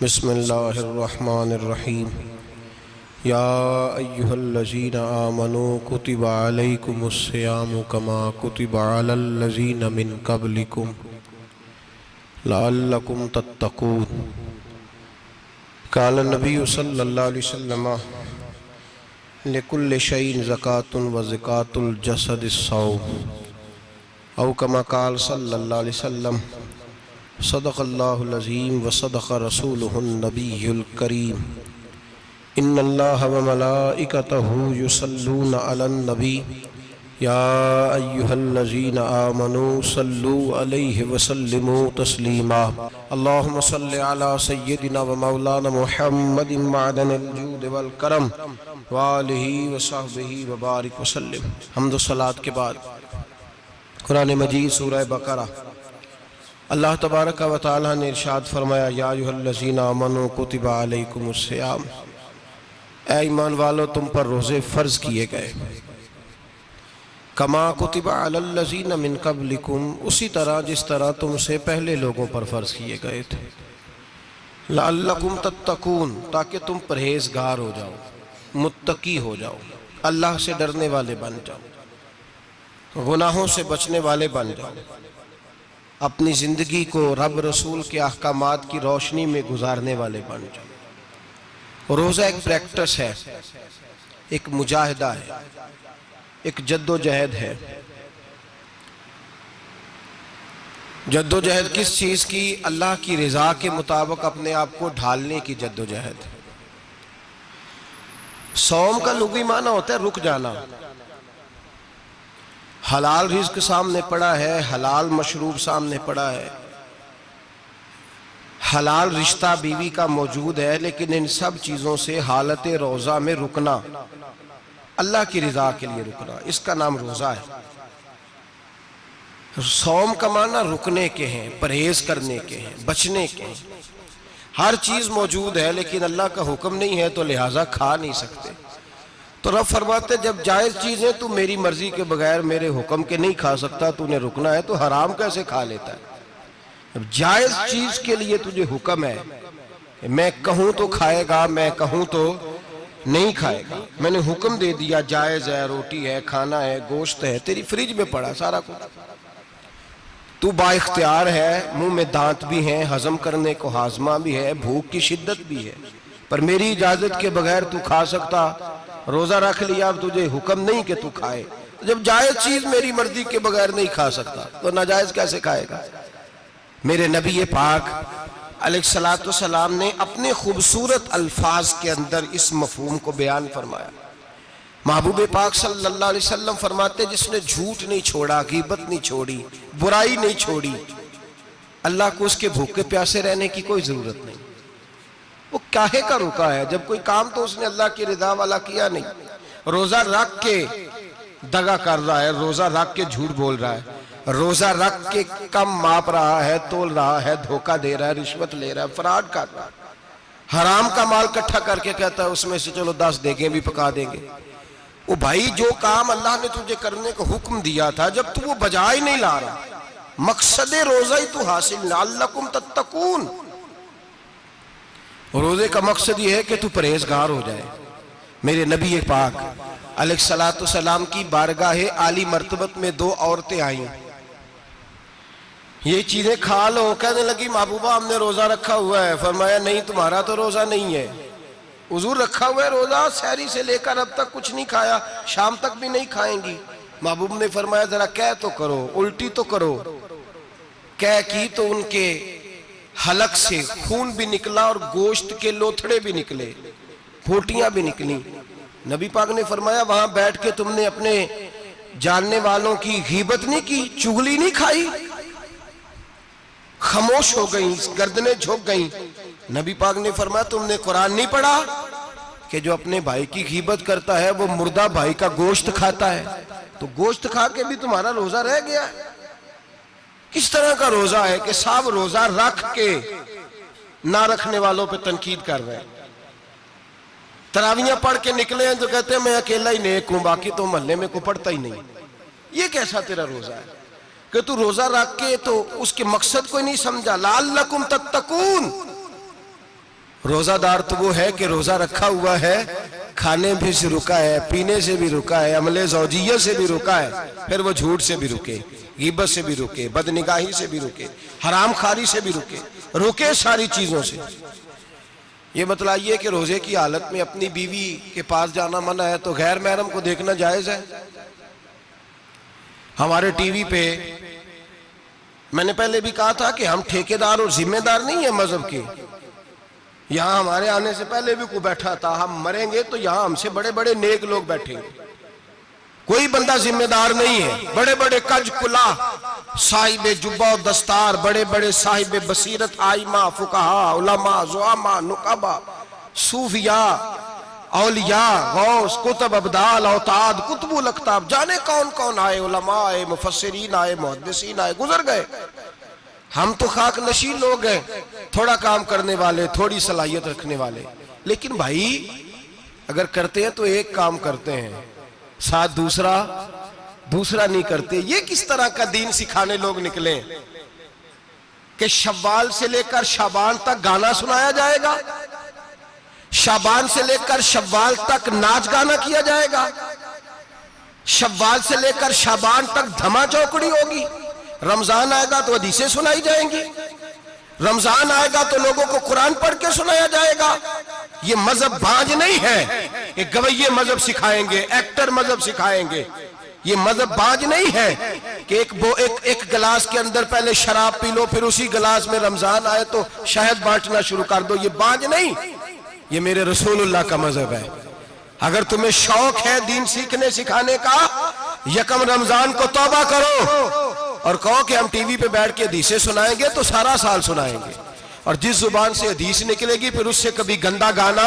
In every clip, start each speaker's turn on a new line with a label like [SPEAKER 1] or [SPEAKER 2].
[SPEAKER 1] बिस्मिल्लाहिर्रहमानिर्रहीम। या अय्युहल्लज़ीना आमनू कुतिबा अलैकुमुस्सियामु कमा कुतिबा अलल्लज़ीना मिन क़ब्लिकुम लअल्लकुम तत्तक़ून। क़ाल नबी सल्लल्लाहु अलैहि वसल्लम लिकुल्लि शैइन ज़कातुन व ज़कातुल जसदिस्सौम औ कमा क़ाल सल्लल्लाहु अलैहि वसल्लम सदक़ल्लाहुल अज़ीम व सदक़ रसूलुहुन नबियुल करीम। इन्नल्लाह व मलाइकतहु युसल्लूना अलन नबी या अय्युहल्लज़ीना आमनू सल्लू अलैहि व सल्लिमू तस्लीमा। अल्लाहुम्मा सल्लि अला सय्यिदिना व मौलाना मुहम्मदिन मअदनिल जूद वल करम व आलिहि व सहबिहि व बारिक व सल्लिम। हम्द व सलात के बाद कुरान मजीद सूरह बकरा अल्लाह तबारक व तआला ने इरशाद फरमाया, या अय्युहल्लज़ीना आमनू कुतिबा अलैकुमुस्सियाम, ऐ ईमान वालो तुम पर रोज़े फ़र्ज़ किए गए। कमा कुतिबा अलल्लज़ीना मिन क़ब्लिकुम, उसी तरह जिस तरह तुमसे पहले लोगों पर फ़र्ज़ किए गए थे। लअल्लकुम तत्तक़ून, ताकि तुम परहेज़गार हो जाओ, मुत्तकी हो जाओ, अल्लाह से डरने वाले बन जाओ, गुनाहों से बचने वाले बन जाओ, अपनी ज़िंदगी को रब रसूल के अहकामात की रोशनी में गुजारने वाले बन जाओ। रोज़ा एक प्रैक्टिस है, एक मुजाहिदा है, एक जद्दोजहद है। जद्दोजहद किस चीज़ की? अल्लाह की रज़ा के मुताबिक अपने आप को ढालने की जद्दोजहद। सौम का लुग़वी माना होता है रुक जाना। हलाल रिज़्क सामने पड़ा है, हलाल मशरूब सामने पड़ा है, हलाल रिश्ता बीवी का मौजूद है, लेकिन इन सब चीज़ों से हालत रोज़ा में रुकना, अल्लाह की रज़ा के लिए रुकना, इसका नाम रोज़ा है। सौम का माना रुकने के हैं, परहेज करने के हैं, बचने के हैं। हर चीज़ मौजूद है लेकिन अल्लाह का हुक्म नहीं है तो लिहाजा खा नहीं सकते। तो रब फरमाते जब जायज़ चीज़ें तू मेरी मर्जी के बगैर मेरे हुक्म के नहीं खा सकता, तूने रुकना है, तो हराम कैसे खा लेता है? अब जायज़ चीज़ के लिए तुझे हुक्म है, मैं कहूँ तो खाएगा, मैं कहूँ तो नहीं खाएगा। मैंने हुक्म दे दिया, जायज़ है, रोटी है, खाना है, गोश्त है, तेरी फ्रिज में पड़ा सारा कुछ, तू बाइख्तियार है, मुंह में दांत भी हैं, हजम करने को हाजमा भी है, भूख की शिद्दत भी है, पर मेरी इजाज़त के बगैर तू खा सकता? रोज़ा रख लिया, अब तुझे हुक्म नहीं कि तू खाए। जब जायज़ चीज़ मेरी मर्जी के बगैर नहीं खा सकता तो नाजायज़ कैसे खाएगा? मेरे नबी पाक अलैहिस्सलातु वस्सलाम ने अपने खूबसूरत अल्फाज के अंदर इस मफहूम को बयान फरमाया। महबूब पाक सल्लल्लाहु अलैहि वसल्लम फरमाते, जिसने झूठ नहीं छोड़ा, गीबत नहीं छोड़ी, बुराई नहीं छोड़ी, अल्लाह को उसके भूखे प्यासे रहने की कोई ज़रूरत नहीं। वो काहे का रुका है? जब कोई काम तो उसने अल्लाह की रज़ा वाला किया नहीं। रोज़ा रख के दगा कर रहा है, रोज़ा रख के झूठ बोल रहा है, रोज़ा रख के कम माप रहा है, तोल रहा है, धोखा दे रहा है, रिश्वत ले रहा है, फ्रॉड कर रहा है, हराम का माल इकट्ठा करके कहता है उसमें से चलो 10 देगे भी पका देंगे। वो भाई जो काम अल्लाह ने तुझे करने का हुक्म दिया था, जब तू वो बजा ही नहीं ला रहा, मकसद रोज़ा ही तू हासिल ना, लअल्लकुम तत्तकून। रोज़े का मकसद ये है कि तू परहेजगार हो जाए। मेरे नबी पाक अलैहिस्सलातु वस्सलाम की बारगाह आली मर्तबत में 2 औरतें आईं, ये चीजें खा लो। कहने लगी, महबूबा हमने रोज़ा रखा हुआ है। फरमाया, नहीं, तुम्हारा तो रोज़ा नहीं है, हुजूर रखा हुआ है रोज़ा, सहरी से लेकर अब तक कुछ नहीं खाया, शाम तक भी नहीं खाएंगी। महबूब ने फरमाया, जरा कह तो करो, उल्टी तो करो। कह की तो उनके हलक से खून भी निकला और गोश्त के लोथड़े भी निकले, फोटियां भी निकली। नबी पाक ने फरमाया, वहां बैठ के तुमने अपने जानने वालों की गीबत नहीं की, चुगली नहीं खाई? खामोश हो गई, गर्दनें झुक गई। नबी पाक ने फरमाया, तुमने कुरान नहीं पढ़ा कि जो अपने भाई की गीबत करता है वो मुर्दा भाई का गोश्त खाता है? तो गोश्त खा के भी तुम्हारा रोज़ा रह गया। किस तरह का रोज़ा है कि सब रोज़ा रख के ना रखने वालों पे तनकीद कर रहे हैं। तरावियां पढ़ के निकले हैं तो कहते हैं मैं अकेला ही नेक हूं, बाकी तो मोहल्ले में कोई पढ़ता ही नहीं। ये कैसा तेरा रोज़ा है कि तू रोज़ा रख के तो उसके मकसद को नहीं समझा? लअल्लकुम तत्तकून, रोजादार तो वो है कि रोजा रखा हुआ है, खाने भी से रुका है, पीने से भी रुका है, अमले ज़ौजिय्या से भी रुका है, फिर वो झूठ से भी रुके, गीबत से भी रुके, बदनिगाही से भी रुके, हराम खारी से भी रुके सारी चीजों से। ये बतलाइए कि रोजे की हालत में अपनी बीवी के पास जाना मना है तो गैर महरम को देखना जायज है? हमारे टीवी पे मैंने पहले भी कहा था कि हम ठेकेदार और जिम्मेदार नहीं है मजहब के। यहां हमारे आने से पहले भी कोई बैठा था, हम मरेंगे तो यहां हमसे बड़े बड़े नेक लोग बैठेंगे, कोई बंदा जिम्मेदार नहीं है। बड़े बड़े कज कुला साहिब जुब्बा दस्तार, बड़े बड़े साहिब बसीरत, आइमा, फुकाहा, उलमा, जुआमा, नुकाबा, सूफिया, औलिया, गौस, कुतुब, अब्दाल, औताद, कुतुबुल अख्ताब, जाने कौन कौन आए, उलमा आए, मुफस्सिरीन आए, मुहद्दिसीन आए, गुजर गए। हम तो खाक नशीन लोग हैं, थोड़ा काम करने वाले, थोड़ी सलाहियत रखने वाले। लेकिन भाई अगर करते हैं तो एक काम करते हैं, साथ दूसरा नहीं करते। ये किस तरह का दीन सिखाने लोग निकले कि शव्वाल से लेकर शाबान तक गाना सुनाया जाएगा, शाबान से लेकर शव्वाल तक नाच गाना किया जाएगा, शव्वाल से लेकर शाबान तक धमा चौकड़ी होगी, रमजान आएगा तो हदीसें सुनाई जाएंगी, रमजान आएगा तो लोगों को कुरान पढ़ के सुनाया जाएगा। ये मजहब बाज नहीं है, ये गवैये मजहब सिखाएंगे, एक्टर मजहब सिखाएंगे। ये मजहब बाज नहीं है कि एक गिलास के अंदर पहले शराब पी लो, फिर उसी गिलास में रमजान आए तो शहद बांटना शुरू कर दो। ये बाज नहीं, ये मेरे रसूलुल्लाह का मजहब है। अगर तुम्हें शौक है दीन सीखने सिखाने का, यकम रमजान को तौबा करो और कहो कि हम टीवी पे बैठ के हदीसें सुनाएंगे तो सारा साल सुनाएंगे, और जिस जुबान से हदीस निकलेगी फिर उससे कभी गंदा गाना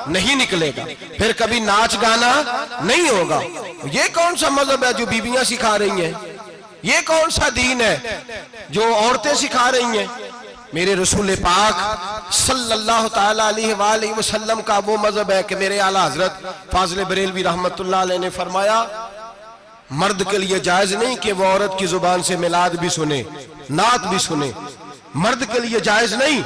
[SPEAKER 1] नहीं निकलेगा, फिर कभी नाच गाना नहीं होगा। ये कौन सा मजहब है जो बीबियां सिखा रही हैं? ये कौन सा दीन है जो औरतें सिखा रही हैं? मेरे रसूल पाक सल्लल्लाहु ताला अलैहि वसल्लम का वो मजहब है कि मेरे आला हजरत फाजिल बरेलवी रहमतुल्लाह अलैह ने फरमाया, मर्द के लिए जायज नहीं कि वो औरत की जुबान से मिलाद भी सुने, नात भी सुने। मर्द के लिए जायज नहीं,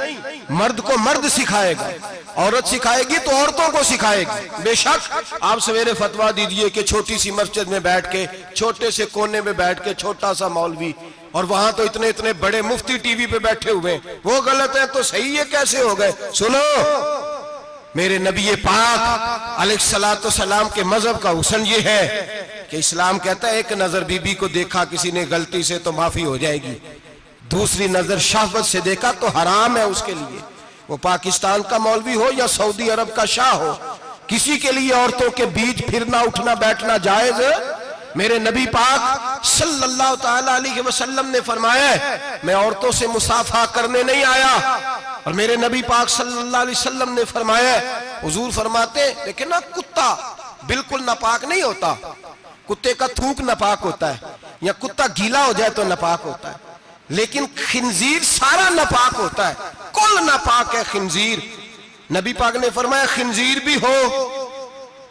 [SPEAKER 1] मर्द को मर्द सिखाएगा, औरत सिखाएगी तो औरतों को सिखाएगी। बेशक आप सवेरे फतवा दीजिए कि छोटी सी मस्जिद में बैठ के, छोटे से कोने में बैठ के छोटा सा मौलवी, और वहां तो इतने इतने बड़े मुफ्ती टीवी पे बैठे हुए, वो गलत है तो सही है कैसे हो गए? सुनो, मेरे नबी पाक अलैहिस्सलातु सलाम के मजहब का हुस्न ये है कि इस्लाम कहता है एक नजर बीबी को देखा किसी ने गलती से तो माफी हो जाएगी, दूसरी नजर शहवत से देखा तो हराम है उसके लिए। वो पाकिस्तान का मौलवी हो या सऊदी अरब का शाह हो, किसी के लिए औरतों के बीच फिरना उठना बैठना जायज है? मेरे नबी पाक सल्लल्लाहु ताला अलैहि वसल्लम ने फरमाया मैं औरतों से मुसाफा करने नहीं आया, और मेरे नबी पाक सल्लल्लाहु अलैहि वसल्लम ने फरमाया, हुजूर फरमाते लेकिन ना कुत्ता बिल्कुल नापाक नहीं होता, कुत्ते का थूक नापाक होता है, या कुत्ता गीला हो जाए तो नापाक होता है, लेकिन खिंजीर सारा नापाक होता है, कुल नापाक है खिंजीर। नबी पाक ने फरमाया खिंजीर भी हो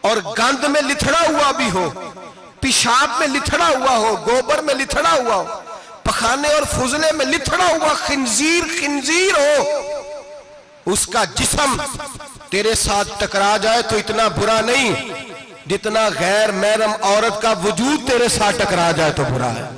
[SPEAKER 1] और गंद में लिथड़ा हुआ भी हो, पेशाब में लिथड़ा हुआ हो, गोबर में लिथड़ा हुआ हो, पखाने और फुजले में लिथड़ा हुआ खिंजीर हो, उसका जिस्म तेरे साथ टकरा जाए तो इतना बुरा नहीं जितना गैर महरम औरत का वजूद तेरे साथ टकरा जाए तो बुरा है।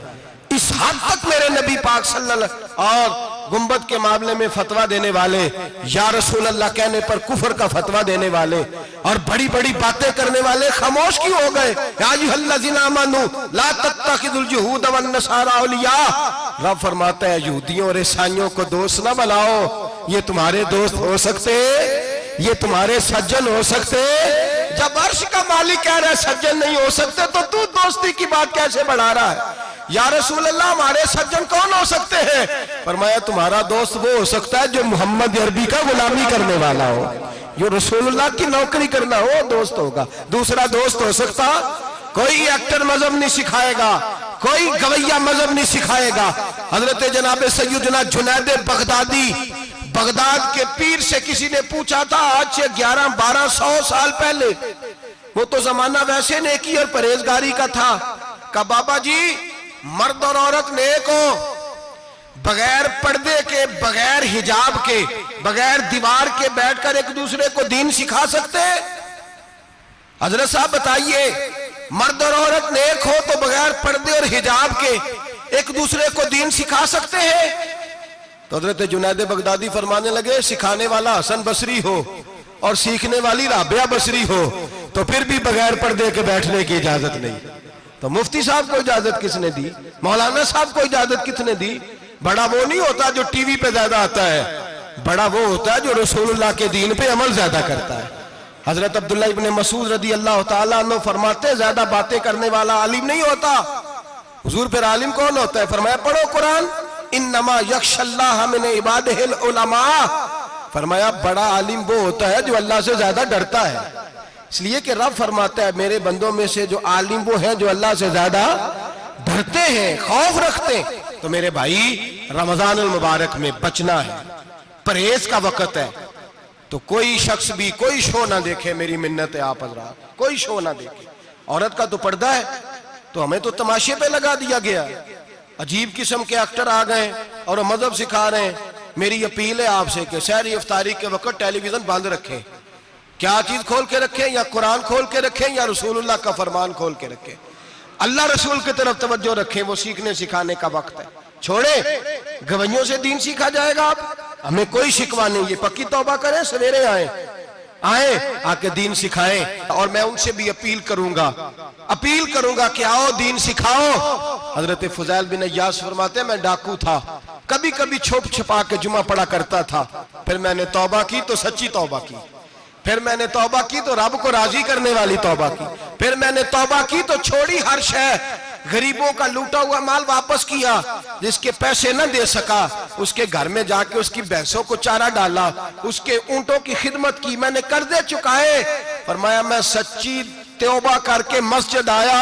[SPEAKER 1] इस हद तक मेरे नबी पाक सल्लल्लाहु और गुंबद के मामले में फतवा देने वाले, या रसूल अल्लाह कहने पर कुफर का फतवा देने वाले और बड़ी बड़ी बातें करने वाले खामोश क्यों हो गए? या अय्युहल्लज़ीना आमनू ला तत्तखिज़ुल यहूद वन नसारा औलिया। रब फरमाता है यहूदियों और ईसाइयों को दोस्त ना बनाओ, ये तुम्हारे दोस्त हो सकते, ये तुम्हारे सज्जन हो सकते। जब अर्श का मालिक कह रहा है सज्जन नहीं हो सकते तो तू दोस्ती की बात कैसे बढ़ा रहा है? या रसूल अल्लाह हमारे सज्जन कौन हो सकते हैं? फरमाया तुम्हारा दोस्त वो हो सकता है जो मोहम्मद अरबी का गुलामी करने वाला हो, जो रसूलुल्लाह की नौकरी करना हो दोस्त होगा। दूसरा दोस्त हो सकता? कोई एक्टर मजहब नहीं सिखाएगा, कोई गवैया मजहब नहीं सिखाएगा। हजरत जनाब सैयदना जुनैद बगदादी, बगदाद के पीर से किसी ने पूछा था आज से 1100-1200 साल पहले, वो तो जमाना वैसे नेकी और परहेजगारी का था, कहा बाबा जी मर्द और औरत नेक हो, बगैर पर्दे के, बगैर हिजाब के, बगैर दीवार के बैठकर एक दूसरे को दीन सिखा सकते हैं? हजरत साहब बताइए, मर्द और औरत नेक हो तो बगैर पर्दे और हिजाब के एक दूसरे को दीन सिखा सकते हैं? तो हजरत जुनैद बगदादी फरमाने लगे, सिखाने वाला हसन बसरी हो और सीखने वाली राबिया बसरी हो तो फिर भी बगैर पर्दे के बैठने की इजाजत नहीं। तो मुफ्ती साहब को इजाजत किसने दी? मौलाना साहब को इजाजत किसने दी? बड़ा वो नहीं होता जो टीवी पे ज्यादा आता है, बड़ा वो होता है जो रसूलुल्लाह के दीन पे अमल ज्यादा करता है। हजरत अब्दुल्लाह इब्ने मसूद रदी अल्लाह ताला अन्हु फरमाते, ज्यादा बातें करने वाला आलिम नहीं होता। हुजूर फिर आलिम कौन होता है? फरमाया पढ़ो कुरान, इन्नमा यख्शल्लाह मिन इबादिहिल उलमा। फरमाया बड़ा आलिम वो होता है जो अल्लाह से ज्यादा डरता है। इसलिए कि रब फरमाता है, मेरे बंदों में से जो आलिम वो हैं जो अल्लाह से ज्यादा डरते हैं, खौफ रखते हैं। तो मेरे भाई, रमजान अल मुबारक में बचना है, परहेज का वक्त है। तो कोई शख्स भी कोई शो ना देखे, मेरी मिन्नत है आप हजरात, कोई शो ना देखे। औरत का तो पर्दा है, तो हमें तो तमाशे पे लगा दिया गया। अजीब किस्म के एक्टर आ गए और मजहब सिखा रहे हैं। मेरी अपील है आपसे कि सहरी इफ्तारी के वक्त टेलीविजन बंद रखें। क्या चीज खोल के रखें? या कुरान खोल के रखें या रसूलुल्लाह का फरमान खोल के रखें। अल्लाह रसूल की तरफ तवज्जो रखें, वो सीखने सिखाने का वक्त है। छोड़े गवैयों से दीन सीखा जाएगा। आप हमें कोई शिकवा नहीं, ये पक्की तौबा करें, सवेरे आए आके दीन सिखाएं। और मैं उनसे भी अपील करूंगा कि आओ दीन सिखाओ। हजरत फुजैल बिन अय्यास फरमाते, मैं डाकू था, कभी कभी छुप छुपा के जुमा पढ़ा करता था, फिर मैंने तौबा की तो सच्ची तौबा की, फिर मैंने तौबा की तो रब को राजी करने वाली तौबा की, फिर मैंने तौबा की तो छोड़ी हर शय, गरीबों का लूटा हुआ माल वापस किया, जिसके पैसे न दे सका उसके घर में जाके उसकी भैंसों को चारा डाला, उसके ऊंटों की खिदमत की, मैंने कर्जे चुकाए। फरमाया मैं सच्ची तौबा करके मस्जिद आया,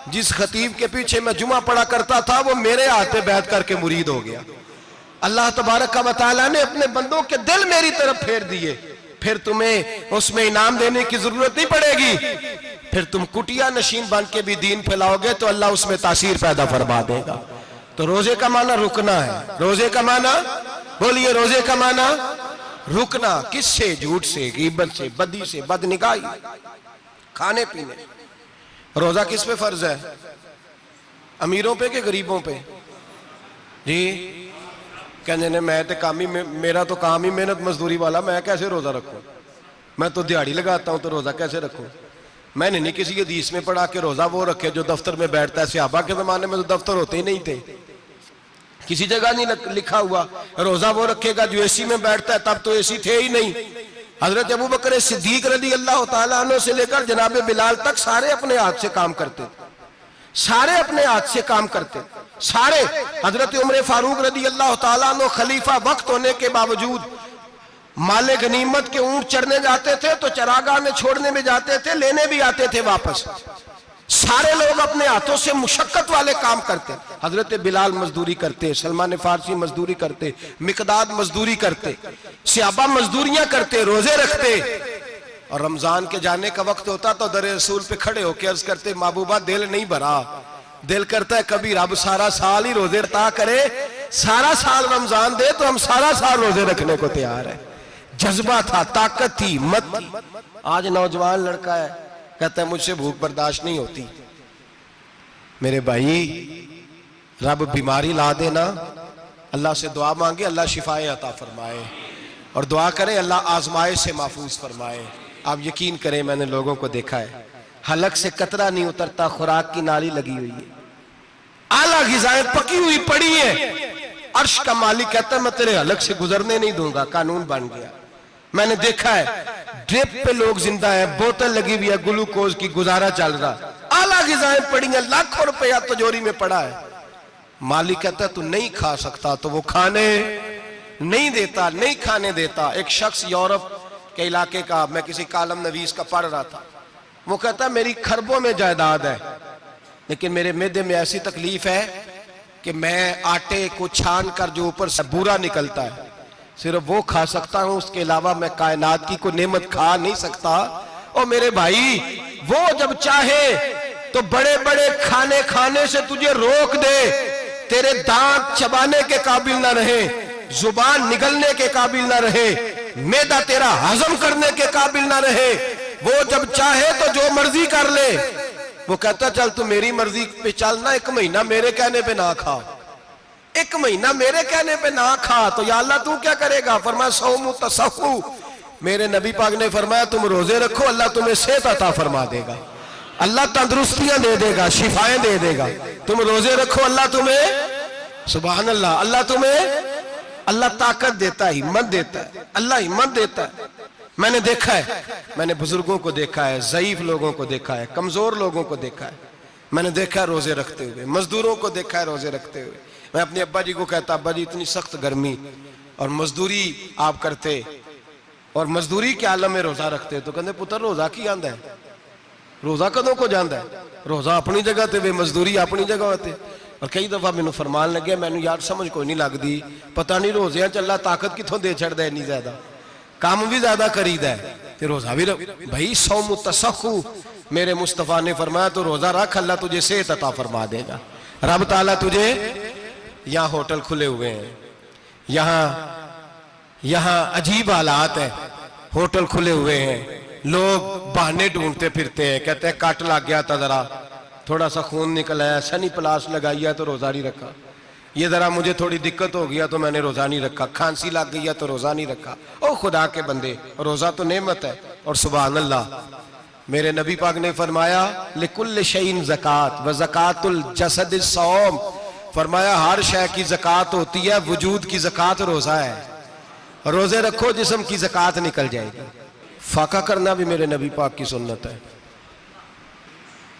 [SPEAKER 1] जिस खतीब के पीछे मैं जुमा पढ़ा करता था वो मेरे हाथ पे बैठ करके मुरीद हो गया। अल्लाह तबारक व तआला ने अपने बंदों के दिल मेरी तरफ फेर दिए। फिर तुम्हें उसमें इनाम देने की जरूरत नहीं पड़ेगी, फिर तुम कुटिया नशीन बन के भी दीन फैलाओगे तो अल्लाह उसमें तासीर पैदा फरमा देगा। तो रोजे का माना रुकना है। रोजे का माना बोलिए, रोजे का माना रुकना। किससे? झूठ से, गीबत से, बदी से, बदनिगाही, खाने पीने। रोजा किस पे फर्ज है? अमीरों पे कि गरीबों पे? जी कहने ने मैं तो काम ही, मेरा तो काम ही मेहनत मजदूरी वाला, मैं कैसे रोजा रखूं? मैं तो दिहाड़ी लगाता हूं तो रोजा कैसे रखूं? मैंने नहीं किसी हदीस में पढ़ा कि रोजा वो रखे जो दफ्तर में बैठता है। सहाबा के जमाने में तो दफ्तर होते ही नहीं थे, किसी जगह नहीं लिखा हुआ रोजा वो रखेगा जो एसी में बैठता है, तब तो एसी थे ही नहीं। हजरत अबू बकर सिद्दीक रज़ी अल्लाह ताला अन्हु से लेकर जनाब बिलाल तक सारे अपने हाथ से काम करते, सारे अपने हाथ से काम करते, सारे। हजरत उमर फारूक रज़ी अल्लाह ताला अन्हु खलीफा वक्त होने के बावजूद माले गनीमत के ऊंट चढ़ने जाते थे तो चरागाह में छोड़ने में जाते थे, लेने भी आते थे वापस। सारे लोग अपने हाथों से मुशक्कत वाले काम करते। हजरत बिलाल मजदूरी करते, सलमान फारसी मजदूरी करते, मिकदाद मजदूरी करते, सहाबा मजदूरियां करते, रोजे रखते। और रमजान के जाने का वक्त होता तो दर रसूल पे खड़े होकर अर्ज करते, महबूबा दिल नहीं भरा, दिल करता है कभी रब सारा साल ही रोजे रखता करे, सारा साल रमजान दे तो हम सारा साल रोजे रखने को तैयार है। जज्बा था, ताकत थी, हिम्मत थी। आज नौजवान लड़का है, कहता है मुझसे भूख बर्दाश्त नहीं होती। मेरे भाई, रब बीमारी ला देना, अल्लाह से दुआ मांगे, अल्लाह शिफाए अता फरमाए, और दुआ करें अल्लाह आजमाइश से महफूज फरमाए। आप यकीन करें, मैंने लोगों को देखा है, हलक से कतरा नहीं उतरता, खुराक की नाली लगी हुई है, आला ग़िज़ाएं पकी हुई पड़ी है। अर्श का मालिक कहता है मैं तेरे हलक से गुजरने नहीं दूंगा, कानून बन गया। मैंने देखा है ड्रिप पे लोग जिंदा है, बोतल लगी हुई है ग्लूकोज की, गुजारा चल रहा, आला ग़िज़ाएं पड़ी है, लाखों रुपया तिजोरी में पड़ा है। मालिक कहता है तू नहीं खा सकता, तो वो खाने नहीं देता, नहीं खाने देता। एक शख्स यूरोप के इलाके का, मैं किसी कालम नवीस का पढ़ रहा था, वो कहता है मेरी खरबों में जायदाद है, लेकिन मेरे मैदे में ऐसी तकलीफ है कि मैं आटे को छान कर जो ऊपर से बूरा निकलता है सिर्फ वो खा सकता हूं, उसके अलावा मैं कायनात की कोई नेमत खा नहीं सकता। और मेरे भाई, वो जब चाहे तो बड़े बड़े खाने खाने से तुझे रोक दे, तेरे दांत चबाने के काबिल ना रहे, जुबान निगलने के काबिल ना रहे, मैदा तेरा हजम करने के काबिल ना रहे, वो जब चाहे तो जो मर्जी कर ले। वो कहता चल तू मेरी मर्जी पे चल ना, 1 महीना मेरे कहने पे ना खा, 1 महीना मेरे कहने पे ना खा, तो या अल्लाह तू क्या करेगा? फरमाया सौमु तसहु, मेरे नबी पाक ने फरमाया तुम रोजे रखो, अल्लाह तुम्हें सेहत अता फरमा देगा, अल्लाह तंदुरुस्तियां दे देगा, शिफाएं दे देगा। तुम रोजे रखो, अल्लाह तुम्हें, सुभान अल्लाह, अल्लाह तुम्हें, अल्लाह ताकत देता है, हिम्मत देता है, अल्लाह हिम्मत देता है। मैंने देखा है, मैंने बुजुर्गों को देखा है, ज़ईफ लोगों को देखा है, कमजोर लोगों को देखा है, मैंने देखा है रोजे रखते हुए, मजदूरों को देखा है रोजे रखते हुए। मैं अपने अब्बा जी को कहता, अब्बा जी इतनी सख्त गर्मी और मजदूरी आप करते और मजदूरी के आलम में रोजा रखते, तो कहते पुत्र रोजा की आंदा है, रोजा कदों को जाता है, रोजा अपनी जगह ते वे मजदूरी अपनी जगह होते। और कई दफा मैनू फरमान लगे, मैनू यार समझ कोई नहीं लगती, पता नहीं रोजिया चला ताकत कितों दे छड़दा इन्नी ज्यादा, काम भी ज्यादा करीदा है ते रोजा भी भाई सौमु तसहु, मेरे मुस्तफा ने फरमाया तो रोजा रख, अल्लाह तुझे सेहत अता फरमा देगा। रब ताला तुझे, यहाँ होटल खुले हुए हैं, यहाँ अजीब हालात है, होटल खुले हुए हैं, लोग बहाने ढूंढते फिरते हैं, कहते हैं कट लग गया था, जरा थोड़ा सा खून निकल आया, सनी प्लास लगाई है तो रोजा नहीं रखा, ये जरा मुझे थोड़ी दिक्कत हो गया तो मैंने रोजा नहीं रखा, खांसी लग गई है तो रोजा नहीं रखा। ओ खुदा के बंदे, रोजा तो नेमत है। और सुभान अल्लाह, मेरे नबी पाक ने फरमाया लिकुल्ल शैइन ज़कात व ज़कातुल जसद सौम, फरमाया हर शय की ज़कात होती है, वजूद की ज़कात रोजा है, रोजे रखो जिस्म की ज़कात निकल जाएगी। फाका करना भी मेरे नबी पाक की सुन्नत है,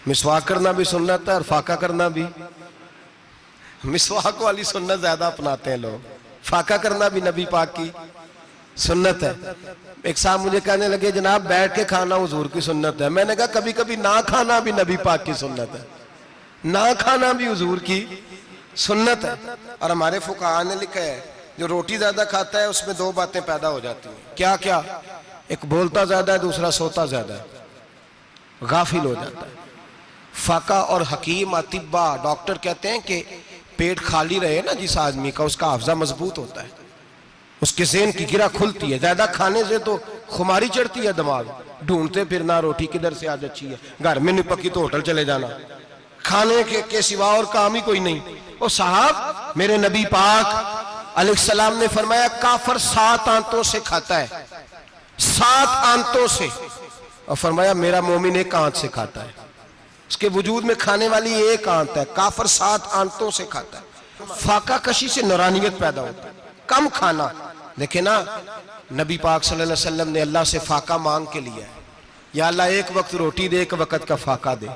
[SPEAKER 1] मिसवाक करना भी सुन्नत है और फाका करना भी। मिसवाक वाली सुन्नत ज्यादा अपनाते हैं लोग, फाका करना भी नबी पाक की सुन्नत है। एक साहब मुझे कहने लगे जनाब बैठ के खाना हुजूर की सुन्नत है, मैंने कहा कभी कभी ना खाना भी नबी पाक की सुन्नत है, ना खाना भी हुजूर की सुन्नत है। और हमारे फुकाहा ने लिखा है जो रोटी ज्यादा खाता है उसमें 2 बातें पैदा हो जाती हैं, क्या क्या? एक बोलता ज्यादा है, दूसरा सोता ज्यादा है, गाफिल हो जाता है। फाका और हकीम अतिब्बा, डॉक्टर कहते हैं कि पेट खाली रहे ना जिस आदमी का, उसका हाफजा मजबूत होता है, उसके ज़हन की गिरा खुलती है। ज्यादा खाने से तो खुमारी चढ़ती है, दिमाग ढूंढते फिरना, रोटी किधर से आज अच्छी है, घर में नहीं पकी तो होटल चले जाना, खाने के सिवा और काम ही कोई नहीं। ओ साहब, मेरे नबी पाक अलैहिस्सलाम ने फरमाया काफर 7 आंतों से खाता है, 7 आंतों से, और फरमाया मेरा मोमिन 1 आंत से खाता है, उसके वजूद में खाने वाली 1 आंत है, काफर 7 आंतों से खाता है। फाका कशी से नूरानियत पैदा होता है, कम खाना। देखे ना, नबी पाक सल्लल्लाहु अलैहि वसल्लम ने अल्लाह से फाका मांग के लिया है, या अल्लाह 1 वक्त रोटी दे, 1 वक्त का फाका दे,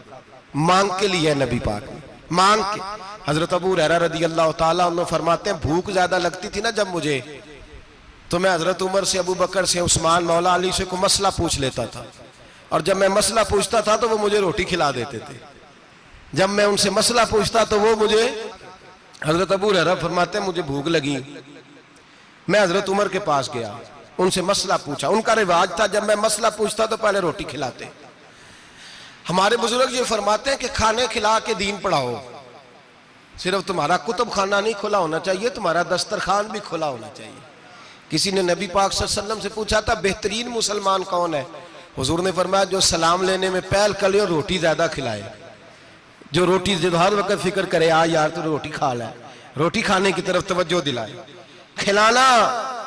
[SPEAKER 1] मांग के लिया है नबी पाक ने, मांग के। हजरत अबू हुरैरा रदी अल्लाह ताला अन्हु फरमाते हैं भूख ज्यादा लगती थी ना जब मुझे, तो मैं हजरत उमर से, अबू बकर से, उस्मान, मौला अली से कोई मसला पूछ लेता था, और जब मैं मसला पूछता था तो वो मुझे रोटी खिला देते थे। जब मैं उनसे मसला पूछता तो वो मुझे, हजरत अबू हुरैरा फरमाते हैं मुझे भूख लगी, मैं हजरत उमर के पास गया, उनसे मसला पूछा। उनका रिवाज था जब मैं मसला पूछता तो पहले रोटी खिलाते। हमारे बुजुर्ग ये फरमाते हैं कि खाने खिला के दीन पढ़ाओ, सिर्फ तुम्हारा कुतुब खाना नहीं खुला होना चाहिए, तुम्हारा दस्तरखान भी खुला होना चाहिए। किसी ने नबी पाक सल्लल्लाहु अलैहि वसल्लम से पूछा था बेहतरीन मुसलमान कौन है, हुजूर ने फरमाया जो सलाम लेने में पहल करे और रोटी ज्यादा खिलाए, जो रोटी जो हर वक्त फिक्र करे आ यार तो रोटी खा ले, रोटी खाने की तरफ तवज्जो दिलाए। खिलाना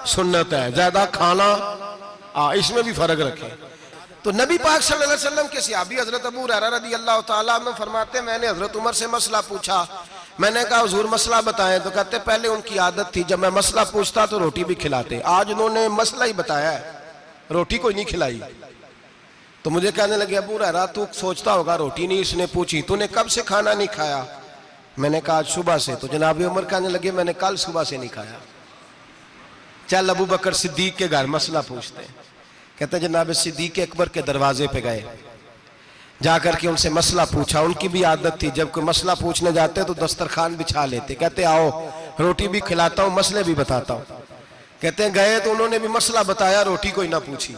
[SPEAKER 1] सुन्नत है, ज्यादा खाना इसमें भी फर्क रखे। तो नबी पाक सल्लल्लाहु अलैहि वसल्लम के सहाबी हजरत अबू हुरैरा रज़ी अल्लाह ताला अन्हु फरमाते हैं मैंने हजरत उमर से मसला पूछा, मैंने कहा हुजूर मसला बताएं, तो कहते पहले उनकी आदत थी जब मैं मसला पूछता तो रोटी भी खिलाते, आज उन्होंने मसला ही बताया है, रोटी कोई नहीं खिलाई। तो मुझे कहने लगे अबू हुरैरा तू सोचता होगा रोटी नहीं इसने पूछी, तूने कब से खाना नहीं खाया? मैंने कहा आज सुबह से। तो जनाब उमर कहने लगे मैंने कल सुबह से नहीं खाया। चल अबू बकर सिद्दीक के घर मसला पूछते हैं। कहते जनाब सिद्दीक अकबर के दरवाजे पे गए, जाकर के उनसे मसला पूछा। उनकी भी आदत थी जब कोई मसला पूछने जाते तो दस्तरखान बिछा लेते, कहते आओ रोटी भी खिलाता हूँ मसले भी बताता हूँ। कहते हैं गए तो उन्होंने भी मसला बताया, रोटी कोई ना पूछी।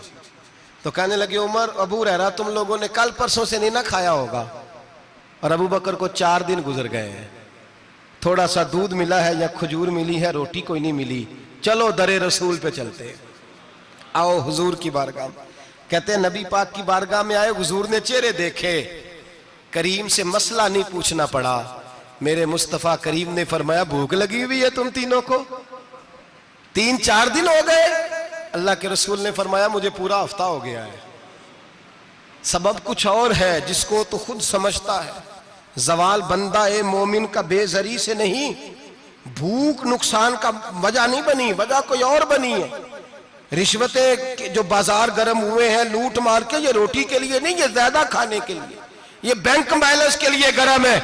[SPEAKER 1] तो कहने लगे उमर अबू हुरैरा तुम लोगों ने कल परसों से नहीं ना खाया होगा। और अबू बकर को 4 दिन गुजर गए हैं, थोड़ा सा दूध मिला है या खजूर मिली है, रोटी कोई नहीं मिली, चलो दरे रसूल पे चलते हैं, आओ हुजूर की बारगाह। कहते हैं नबी पाक की बारगाह में आए, हुजूर ने चेहरे देखे, करीम से मसला नहीं पूछना पड़ा। मेरे मुस्तफा करीम ने फरमाया भूख लगी हुई है तुम तीनों को, 3-4 दिन हो गए। अल्लाह के रसूल ने फरमाया मुझे पूरा हफ्ता हो गया है। सबब कुछ और है जिसको तो खुद समझता है। जवाल बंदा ए मोमिन का बेजरी से नहीं, भूख नुकसान का वजह नहीं बनी, वजह कोई और बनी है। रिश्वतें जो बाजार गर्म हुए हैं लूट मार के, ये रोटी के लिए नहीं, ये ज्यादा खाने के लिए, ये बैंक बैलेंस के लिए गर्म है।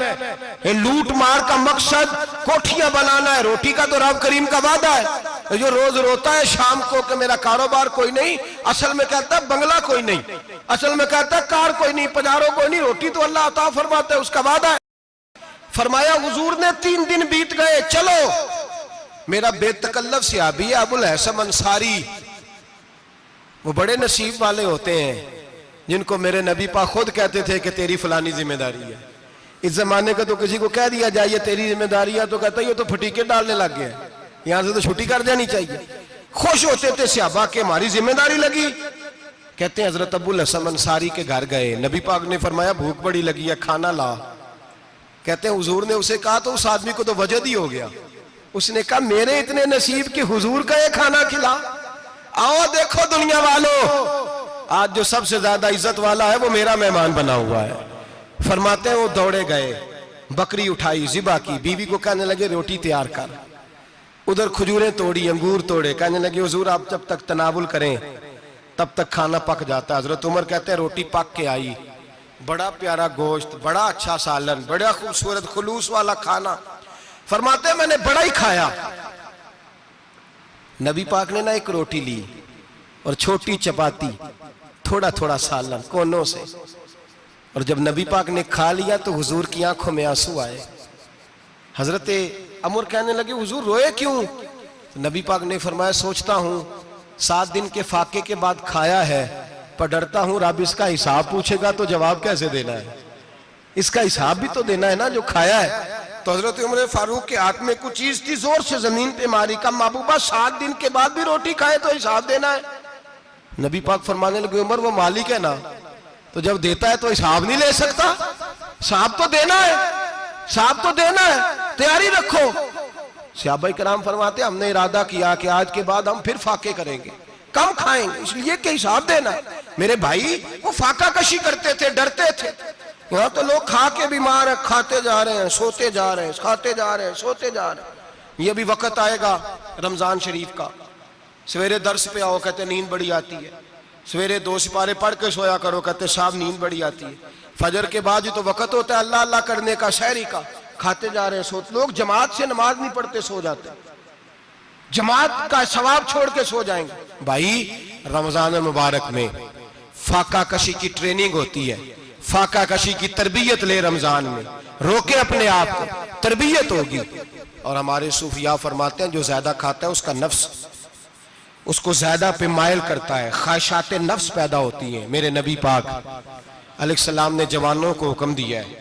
[SPEAKER 1] ये लूट मार का मकसद कोठियां बनाना है, रोटी का तो रब करीम का वादा है। जो रोज रोता है शाम को कि मेरा कारोबार कोई नहीं, असल में कहता है बंगला कोई नहीं, असल में कहता है कार कोई नहीं, पजारो कोई नहीं, रोटी तो अल्लाह अता फरमाता है, उसका वादा है। फरमाया हुजूर ने 3 दिन बीत गए, चलो। मेरा बेतकल्लफ सहाबी है अबुल हसन अंसारी, वो बड़े नसीब वाले होते हैं जिनको मेरे नबी पाक खुद कहते थे कि तेरी फलानी जिम्मेदारी है। इस जमाने का तो किसी को कह दिया जाए ये तेरी जिम्मेदारी है तो कहता है ये तो फटीके डालने लग गया, यहां से तो छुट्टी कर जानी चाहिए। खुश होते थे सहाबा के हमारी जिम्मेदारी लगी। कहते हैं हजरत अबुल हसन अंसारी के घर गए, नबी पाक ने फरमाया भूख बड़ी लगी है, खाना ला। कहते हैं हुजूर ने उसे कहा तो उस आदमी को तो वजद ही हो गया। उसने कहा मेरे इतने नसीब कि हुजूर का ये खाना खिला। आओ देखो दुनिया वालों, आज जो सबसे ज्यादा इज्जत वाला है वो मेरा मेहमान बना हुआ है। फरमाते हैं वो दौड़े गए, बकरी उठाई, जिबा की, बीवी को कहने लगे रोटी तैयार कर। उधर खजूरें तोड़ी, अंगूर तोड़े, कहने लगे हुजूर आप जब तक तनावुल करें तब तक खाना पक जाता है। हजरत उमर कहते हैं रोटी पक के आई, बड़ा प्यारा गोश्त, बड़ा अच्छा सालन, बड़ा खूबसूरत खुलूस वाला खाना। फरमाते हैं मैंने बड़ा ही खाया। नबी पाक ने ना एक रोटी ली और छोटी चपाती, थोड़ा थोड़ा सालन कोनों से, और जब नबी पाक ने खा लिया तो हुजूर की आंखों में आंसू आए। हजरत अमर कहने लगे हुजूर रोए क्यों? तो नबी पाक ने फरमाया सोचता हूं 7 दिन के फाके के बाद खाया है, पर डरता हूं रब इसका हिसाब पूछेगा तो जवाब कैसे देना है, इसका हिसाब भी तो देना है ना जो खाया है। तो हजरत उमर फारूक के हाथ में कुछ चीज थी, जोर से जमीन पे मारी, का महबूबा 7 दिन के बाद भी रोटी खाए तो हिसाब देना है। नबी पाक फरमाने लगे उमर वो मालिक है ना, तो जब देता है तो हिसाब नहीं ले सकता, हिसाब तो देना है, हिसाब तो देना है, तैयारी रखो। सहाबा किराम फरमाते हमने इरादा किया कि आज के बाद हम फिर फाके करेंगे, कम खाएंगे, इसलिए कि हिसाब देना है। मेरे भाई वो फाका कशी करते थे, डरते थे। यहाँ तो लोग खा के बीमार है, खाते जा रहे हैं, सोते जा रहे हैं, खाते जा रहे हैं, सोते जा रहे हैं। ये भी वक्त आएगा रमजान शरीफ का, सवेरे दर्स पे आओ कहते नींद बड़ी आती है, सवेरे 2 सिपारे पढ़ के सोया करो कहते साहब नींद बड़ी आती है। फजर के बाद ही तो वक्त होता है अल्लाह अल्लाह करने का, शहरी का, खाते जा रहे हैं, सोते। लोग जमात से नमाज नहीं पढ़ते, सो जाते, जमात का सवाब छोड़ के सो जाएंगे। भाई रमजान मुबारक में फाका कशी की ट्रेनिंग होती है, फाका कशी की तरबियत ले, रमजान में रोके अपने आप को, तरबियत होगी। और हमारे सूफिया फरमाते हैं जो ज्यादा खाता है उसका नफ्स उसको ज्यादा पे मायल करता है, ख्वाहिशात नफ्स पैदा होती हैं। मेरे नबी पाक अलैहिस्सलाम ने जवानों को हुक्म दिया है,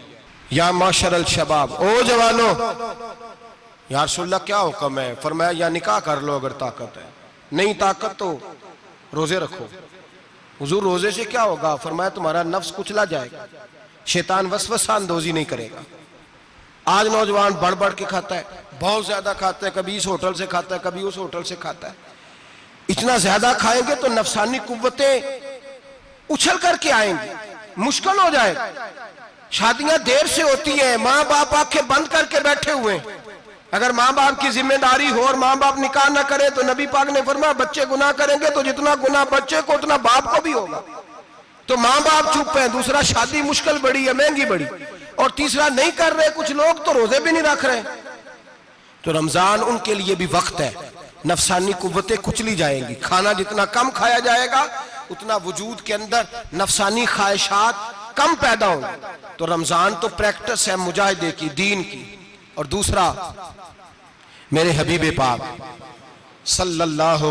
[SPEAKER 1] या माशरल शबाब, ओ जवानों, या रसूलल्लाह क्या हुक्म है? फरमाया या निकाह कर लो अगर ताकत है, नहीं ताकत तो रोजे रखो। हुजूर रोजे से क्या होगा? फरमाया तुम्हारा नफ्स कुचला जाएगा, शैतान वसवसा अंदोजी नहीं करेगा। आज नौजवान बढ़ बढ़ के खाता है, बहुत ज्यादा खाता है, कभी इस होटल से खाता है, कभी उस होटल से खाता है। इतना ज्यादा खाएंगे तो नफसानी कुव्वतें उछल करके आएंगी, मुश्किल हो जाएगा। शादियां देर से होती हैं, माँ बाप आंखें बंद करके बैठे हुए हैं। अगर माँ बाप की जिम्मेदारी हो और माँ बाप निकाह ना करे तो नबी पाक ने फरमाया बच्चे गुनाह करेंगे तो जितना गुनाह बच्चे को उतना बाप को भी होगा। तो माँ बाप चुप है, दूसरा शादी मुश्किल बड़ी है, महंगी बड़ी, और तीसरा नहीं कर रहे कुछ लोग तो रोजे भी नहीं रख रहे। तो रमजान उनके लिए भी वक्त है, नफसानी कुव्वतें कुचली जाएंगी। खाना जितना कम खाया जाएगा उतना वजूद के अंदर नफसानी ख्वाहिशात कम पैदा होंगे। तो रमजान तो प्रैक्टिस है मुजाहिदे की, दीन की। और दूसरा मेरे हबीब पाक सल्लल्लाहु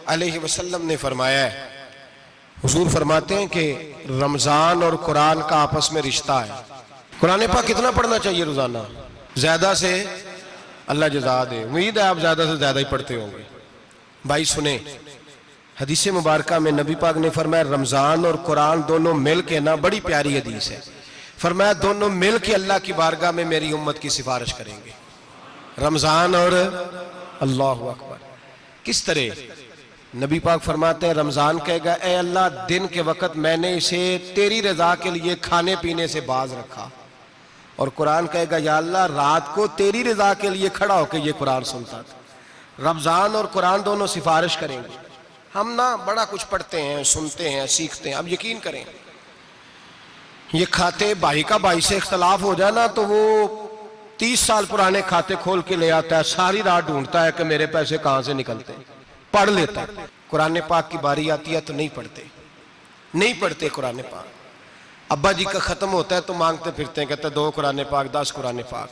[SPEAKER 1] अलैहि वसल्लम ने फरमाया है, हुजूर फरमाते हैं कि रमजान और कुरान का आपस में रिश्ता है। कुरान पाक कितना पढ़ना चाहिए रोजाना? ज्यादा से अल्लाह जज़ा दे। उम्मीद है आप ज्यादा से ज्यादा ही पढ़ते होंगे। भाई सुने, हदीस मुबारका में नबी पाक ने फरमाया रमजान और कुरान दोनों मिल के ना, बड़ी प्यारी हदीस है, फरमाया दोनों मिल के अल्लाह की बारगाह में मेरी उम्मत की सिफारिश करेंगे। रमजान और अल्लाहु अकबर। किस तरह? नबी पाक फरमाते हैं रमजान कहेगा ए अल्लाह दिन के वक्त मैंने इसे तेरी रजा के लिए खाने पीने से बाज रखा, और कुरान कहेगा या अल्लाह रात को तेरी रजा के लिए खड़ा होकर ये कुरान सुनता था। रमजान और कुरान दोनों सिफारिश करेंगे। हम ना बड़ा कुछ पढ़ते हैं, सुनते हैं, सीखते हैं। अब यकीन करें, ये खाते भाई का भाई से इख्तलाफ हो जाए ना तो वो 30 साल पुराने खाते खोल के ले आता है, सारी रात ढूंढता है कि मेरे पैसे कहां से निकलते हैं, पढ़ लेता है। कुरान पाक की बारी आती है तो नहीं पढ़ते कुरान पाक। अब्बा जी का खत्म होता है तो मांगते फिरते हैं, कहते 2 कुरान पाक, 10 कुरान पाक।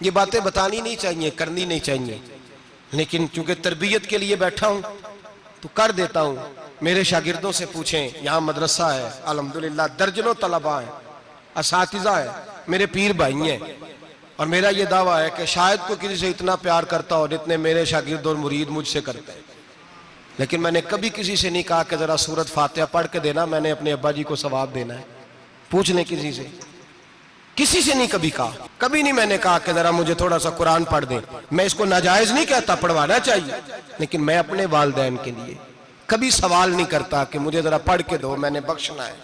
[SPEAKER 1] ये बातें बतानी नहीं चाहिए, करनी नहीं चाहिए, लेकिन चूंकि तरबियत के लिए बैठा हूं तो कर देता हूं। मेरे शागिर्दों से पूछें, यहाँ मदरसा है अल्हम्दुलिल्लाह, दर्जनों तलबा है, असातिज़ा है, मेरे पीर भाई हैं, और मेरा ये दावा है कि शायद कोई किसी से इतना प्यार करता हो जितने मेरे शागिर्द और मुरीद मुझसे करते हैं। लेकिन मैंने कभी किसी से नहीं कहा कि जरा सूरत फातिहा पढ़ के देना, मैंने अपने अब्बा जी को सवाब देना है। पूछ लें किसी से नहीं कभी कहा, कभी नहीं मैंने कहा कि जरा मुझे थोड़ा सा कुरान पढ़ दें। मैं इसको नाजायज नहीं कहता, पढ़वाना चाहिए, लेकिन मैं अपने वालिदैन के लिए कभी सवाल नहीं करता कि मुझे जरा पढ़ के दो, मैंने बख्शना है,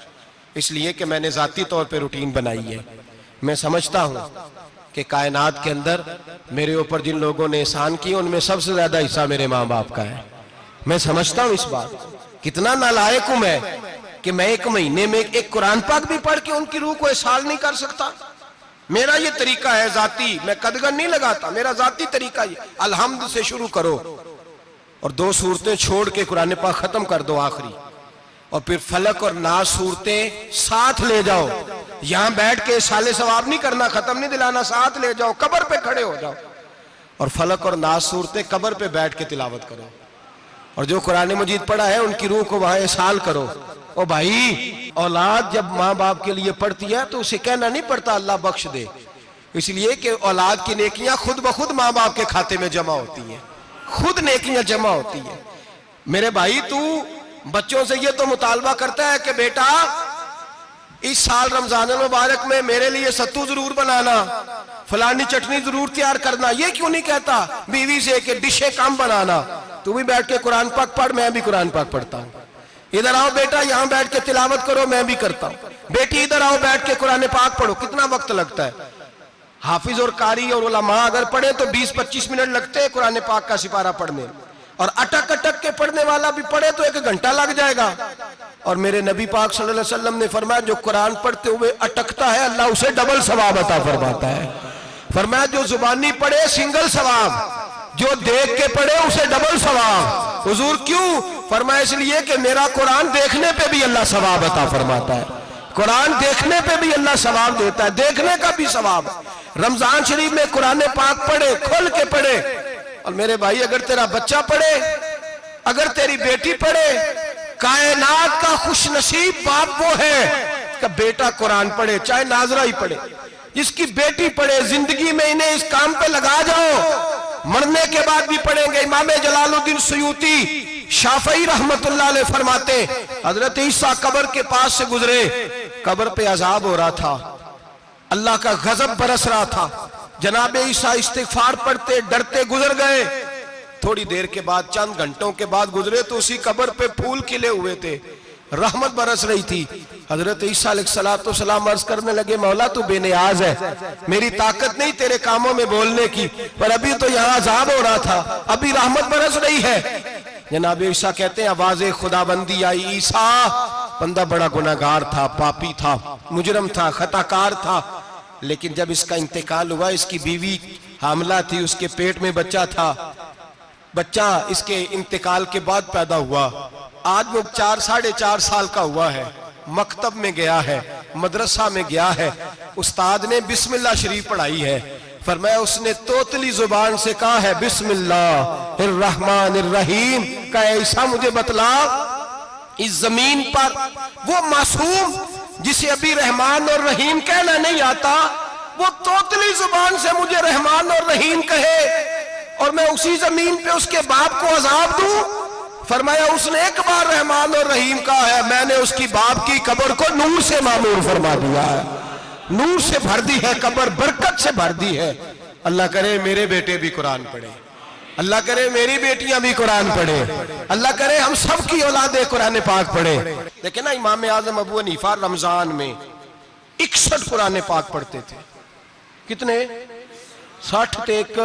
[SPEAKER 1] इसलिए कि मैंने जाती तौर पे रूटीन बनाई है। मैं समझता हूं कि कायनात के अंदर मेरे ऊपर जिन लोगों ने एहसान किए उनमें सबसे ज्यादा हिस्सा मेरे माँ बाप का है। मैं समझता हूं इस बात। कितना नालायक हूं मैं कि मैं 1 महीने में एक कुरान पाक भी पढ़ के उनकी रूह को एहसास नहीं कर सकता। मेरा ये तरीका है जाती, मैं कदगन नहीं लगाता, मेरा जाती तरीका ये, अलहम्द से शुरू करो और 2 सूरतें छोड़ के कुरान पाक खत्म कर दो आखिरी, और फिर फलक और नास सूरतें साथ ले जाओ। यहां बैठ के साले सवाब नहीं करना, खत्म नहीं दिलाना, साथ ले जाओ, कब्र पे खड़े हो जाओ और फलक और नास सूरतें कब्र पे बैठ के तिलावत करो, और जो कुरान मजीद पढ़ा है उनकी रूह को वहां एहसास करो। ओ भाई, औलाद जब माँ बाप के लिए पढ़ती है तो उसे कहना नहीं पड़ता अल्लाह बख्श दे, इसलिए कि औलाद की नेकियां खुद ब खुद माँ बाप के खाते में जमा होती हैं, खुद नेकियां जमा होती हैं। मेरे भाई, तू बच्चों से ये तो मुतालबा करता है कि बेटा इस साल रमजान मुबारक में मेरे लिए सत्तू जरूर बनाना, फलानी चटनी जरूर तैयार करना, ये क्यों नहीं कहता बीवी से कि डिशे कम बनाना? तू भी बैठ के कुरान पाक पढ़, मैं भी कुरान पाक पढ़ता हूँ। इधर आओ बेटा, यहाँ बैठ के तिलावत करो, मैं भी करता हूँ। बेटी इधर आओ, बैठ के कुरान पाक पढ़ो। कितना वक्त लगता है? हाफिज और कारी और उलमा अगर पढ़े तो 20-25 मिनट लगते हैं कुरान पाक का सिपारा पढ़ने, और अटक अटक के पढ़ने वाला भी पढ़े तो 1 घंटा लग जाएगा। और मेरे नबी पाक सल्लल्लाहु अलैहि वसल्लम ने फरमाया जो कुरान पढ़ते हुए अटकता है अल्लाह उसे डबल सवाब अता फरमाता है। फरमाया जो जुबानी पढ़े सिंगल सवाब, जो देख के पढ़े उसे डबल सवाब। हुजूर क्यों? फरमाया इसलिए कि मेरा कुरान देखने पे भी अल्लाह सवाब अता फरमाता है, कुरान देखने पे भी अल्लाह सवाब देता है, देखने का भी सवाब। रमजान शरीफ में कुरान पाक पढ़े, खोल के पढ़े। और मेरे भाई, अगर तेरा बच्चा पढ़े, अगर तेरी बेटी पढ़े, कायनात का खुशनसीब बाप वो है कि बेटा कुरान पढ़े, चाहे नाजरा ही पढ़े, जिसकी बेटी पढ़े। जिंदगी में इन्हें इस काम पे लगा जाओ, मरने के बाद भी पढ़ेंगे। इमाम जलालुद्दीन सुयूती शाफई रहमतुल्लाह अलैह फरमाते, हजरत ईसा कब्र के पास से गुजरे, कब्र पे अजाब हो रहा था, अल्लाह का गजब बरस रहा था। जनाब ईसा इस्तिगफार पढ़ते डरते गुजर गए। थोड़ी देर के बाद, चंद घंटों के बाद गुजरे तो उसी कब्र पे फूल खिले हुए थे, रहमत बरस रही थी। हजरत ईसा अलैहिस्सलाम अर्ज करने लगे, मौला तू बेनियाज है, मेरी ताकत नहीं तेरे कामों में बोलने की, पर अभी तो यहाँ अजाब हो रहा था, अभी रहमत बरस रही है। जनाब ईसा कहते हैं आवाज़े खुदाबंदी आई, ईसा बंदा बड़ा गुनाहगार था, पापी था, मुजरम था, खताकार था, लेकिन जब इसका इंतकाल हुआ, इसकी बीवी हामला थी, उसके पेट में बच्चा था, बच्चा इसके इंतकाल के बाद पैदा हुआ। आज वो 4-4.5 साल का हुआ है, मकतब में गया है, मदरसा में गया है, उस्ताद ने बिस्मिल्लाह शरीफ पढ़ाई है। फरमाया उसने तोतली जुबान से कहा है बिस्मिल्लाहिर्रहमानिर्रहीम का, ऐसा मुझे बतला इस जमीन पर वो मासूम जिसे अभी रहमान और रहीम कहना नहीं आता, वो तोतली जुबान से मुझे रहमान और रहीम कहे और मैं उसी जमीन पे उसके बाप को अजाब दूं? फरमाया उसने एक बार रहमान और रहीम कहा है, मैंने उसकी बाप की कब्र को नूर से मामूर फरमा दिया है, नूर से भर दी है कब्र, बरकत से भर दी है। अल्लाह करे मेरे बेटे भी कुरान पढ़े, अल्लाह करे मेरी बेटियां भी कुरान पढ़े, अल्लाह करे हम सब की औलादे कुरान पाक पढ़े। लेकिन ना इमाम आजम अबू हनीफा रमजान में 61 कुरान पाक पढ़ते थे। कितने? 60 टेक।